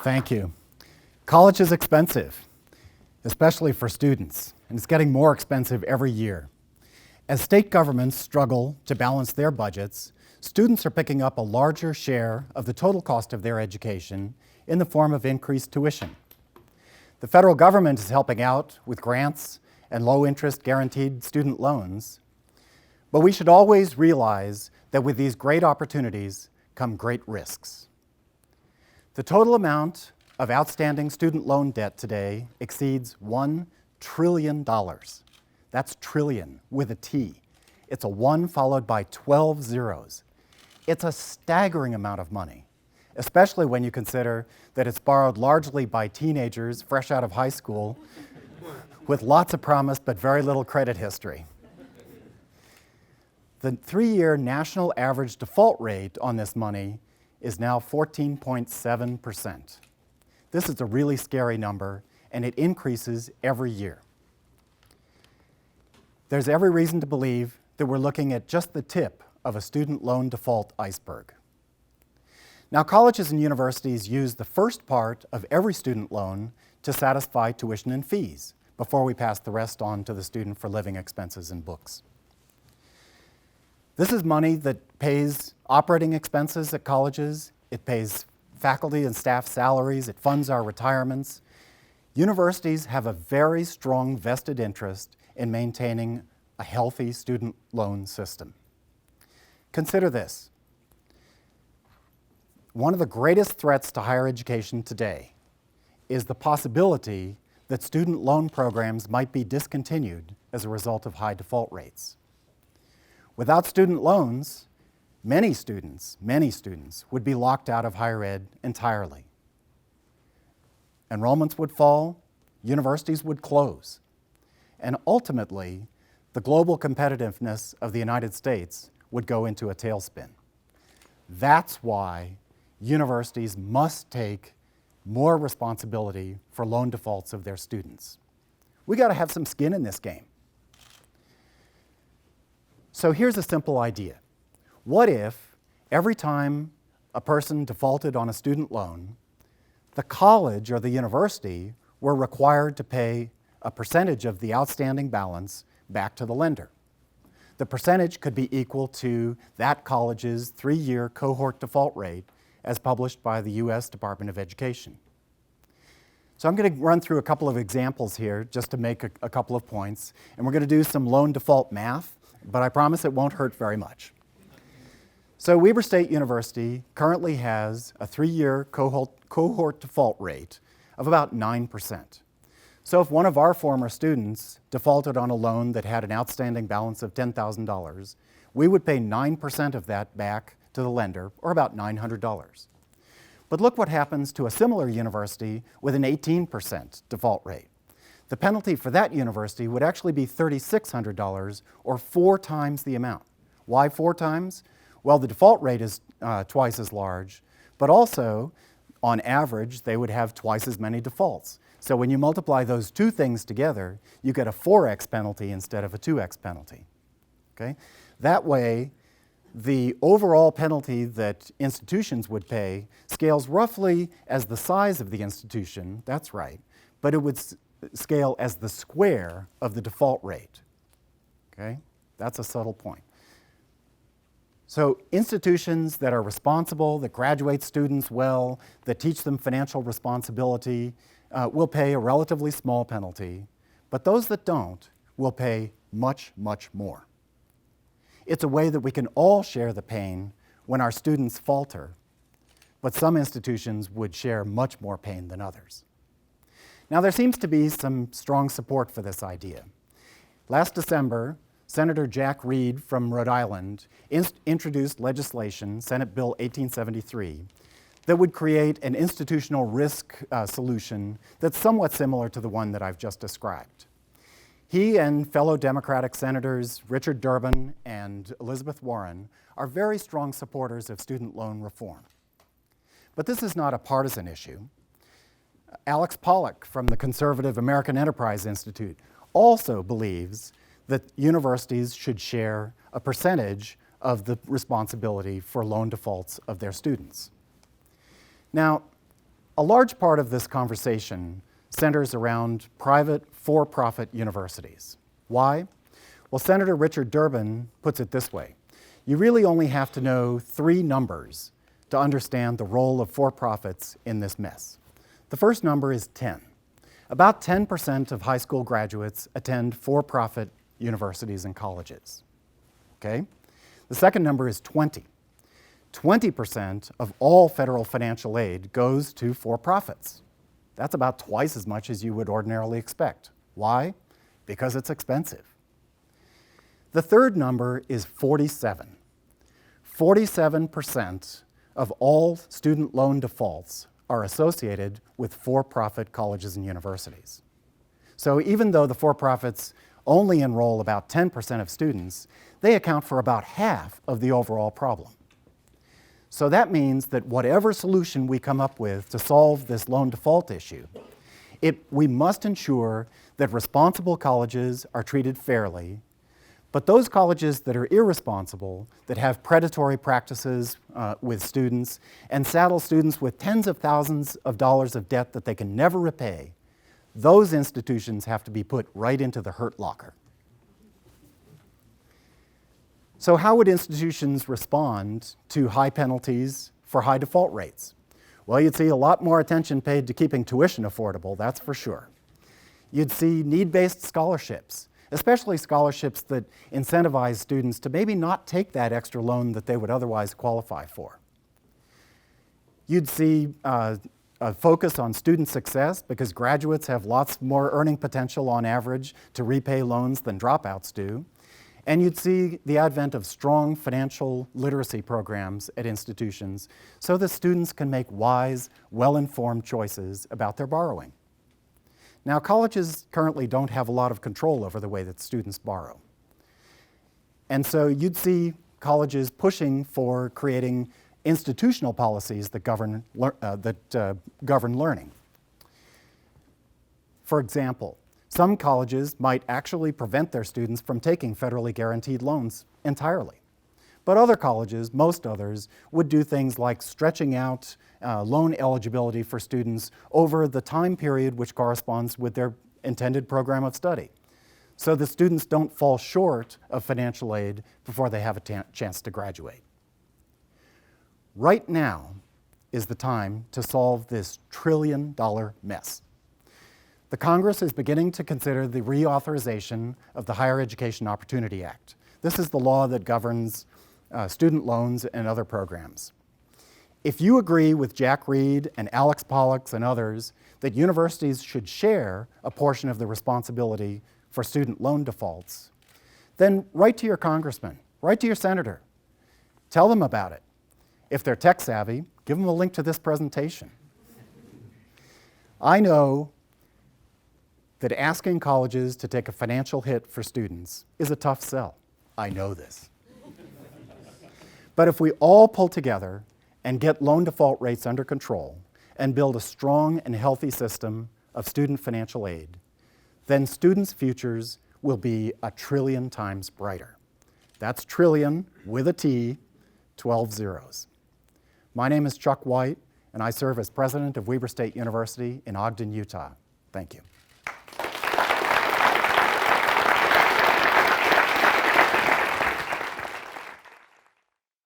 Thank you. College is expensive, especially for students, and it's getting more expensive every year. As state governments struggle to balance their budgets, students are picking up a larger share of the total cost of their education in the form of increased tuition. The federal government is helping out with grants and low-interest guaranteed student loans, but we should always realize that with these great opportunities come great risks. The total amount of outstanding student loan debt today exceeds $1 trillion. That's trillion with a T. It's a 1 followed by 12 zeros. It's a staggering amount of money, especially when you consider that it's borrowed largely by teenagers fresh out of high school with lots of promise but very little credit history. The 3-year national average default rate on this money is now 14.7%. This is a really scary number, and it increases every year. There's every reason to believe that we're looking at just the tip of a student loan default iceberg. Now, colleges and universities use the first part of every student loan to satisfy tuition and fees before we pass the rest on to the student for living expenses and books. This is money that pays operating expenses at colleges, it pays faculty and staff salaries, it funds our retirements. Universities have a very strong vested interest in maintaining a healthy student loan system. Consider this. One of the greatest threats to higher education today is the possibility that student loan programs might be discontinued as a result of high default rates. Without student loans, many students would be locked out of higher ed entirely. Enrollments would fall, universities would close, and ultimately, the global competitiveness of the United States would go into a tailspin. That's why universities must take more responsibility for loan defaults of their students. We got to have some skin in this game. So here's a simple idea. What if every time a person defaulted on a student loan, the college or the university were required to pay a percentage of the outstanding balance back to the lender? The percentage could be equal to that college's 3-year cohort default rate as published by the U.S. Department of Education. So I'm going to run through a couple of examples here just to make a couple of points, and we're going to do some loan default math, but I promise it won't hurt very much. So Weber State University currently has a 3-year cohort default rate of about 9%. So if one of our former students defaulted on a loan that had an outstanding balance of $10,000, we would pay 9% of that back to the lender, or about $900. But look what happens to a similar university with an 18% default rate. The penalty for that university would actually be $3,600, or 4 times the amount. Why 4 times? Well, the default rate is twice as large, but also, on average, they would have twice as many defaults. So when you multiply those two things together, you get a 4x penalty instead of a 2x penalty. Okay? That way, the overall penalty that institutions would pay scales roughly as the size of the institution, that's right, but it would scale as the square of the default rate. Okay? That's a subtle point. So institutions that are responsible, that graduate students well, that teach them financial responsibility, will pay a relatively small penalty, but those that don't will pay much, much more. It's a way that we can all share the pain when our students falter, but some institutions would share much more pain than others. Now, there seems to be some strong support for this idea. Last December, Senator Jack Reed from Rhode Island introduced legislation, Senate Bill 1873, that would create an institutional risk solution that's somewhat similar to the one that I've just described. He and fellow Democratic Senators Richard Durbin and Elizabeth Warren are very strong supporters of student loan reform. But this is not a partisan issue. Alex Pollock from the conservative American Enterprise Institute also believes that universities should share a percentage of the responsibility for loan defaults of their students. Now, A large part of this conversation centers around private, for-profit universities. Why? Well, Senator Richard Durbin puts it this way. You really only have to know 3 numbers to understand the role of for-profits in this mess. The first number is 10. About 10% of high school graduates attend for-profit universities and colleges. Okay? The second number is 20. 20% of all federal financial aid goes to for-profits. That's about twice as much as you would ordinarily expect. Why? Because it's expensive. The third number is 47. 47% of all student loan defaults are associated with for-profit colleges and universities. So even though the for-profits only enroll about 10% of students, they account for about half of the overall problem. So that means that whatever solution we come up with to solve this loan default issue, we must ensure that responsible colleges are treated fairly, but those colleges that are irresponsible, that have predatory practices with students, and saddle students with tens of thousands of dollars of debt that they can never repay, those institutions have to be put right into the hurt locker. So how would institutions respond to high penalties for high default rates? Well, you'd see a lot more attention paid to keeping tuition affordable, that's for sure. You'd see need-based scholarships, especially scholarships that incentivize students to maybe not take that extra loan that they would otherwise qualify for. You'd see a focus on student success because graduates have lots more earning potential on average to repay loans than dropouts do. And you'd see the advent of strong financial literacy programs at institutions so that students can make wise, well-informed choices about their borrowing. Now, colleges currently don't have a lot of control over the way that students borrow. And so you'd see colleges pushing for creating institutional policies that govern learning. For example, some colleges might actually prevent their students from taking federally guaranteed loans entirely. But other colleges, most others, would do things like stretching out loan eligibility for students over the time period which corresponds with their intended program of study, so the students don't fall short of financial aid before they have a chance to graduate. Right now is the time to solve this trillion-dollar mess. The Congress is beginning to consider the reauthorization of the Higher Education Opportunity Act. This is the law that governs student loans and other programs. If you agree with Jack Reed and Alex Pollux and others that universities should share a portion of the responsibility for student loan defaults, then write to your congressman, write to your senator, tell them about it. If they're tech savvy, give them a link to this presentation. I know that asking colleges to take a financial hit for students is a tough sell. I know this. But if we all pull together and get loan default rates under control and build a strong and healthy system of student financial aid, then students' futures will be 1 trillion times brighter. That's trillion with a T, 12 zeros. My name is Chuck Wight, and I serve as president of Weber State University in Ogden, Utah. Thank you.